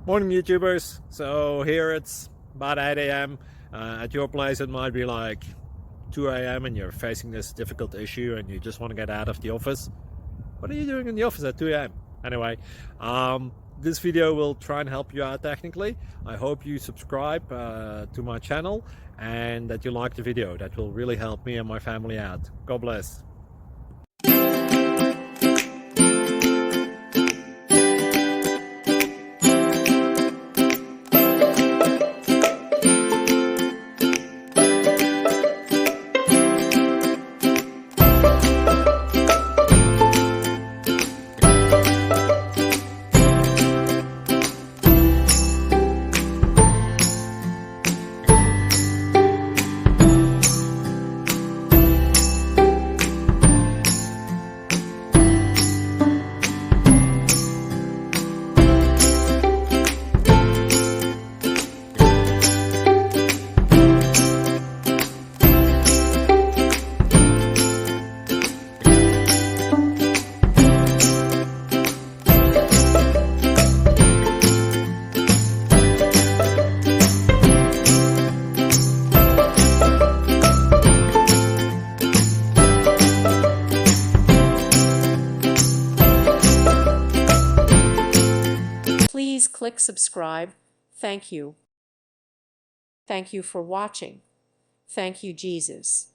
Morning YouTubers. So here it's about 8 a.m. At your place it might be like 2 a.m. and you're facing this difficult issue and you just want to get out of the office. What are you doing in the office at 2 a.m.? Anyway, this video will try and help you out technically. I hope you subscribe to my channel and that you like the video. That will really help me and my family out. God bless. Please click subscribe. Thank you. Thank you for watching. Thank you, Jesus.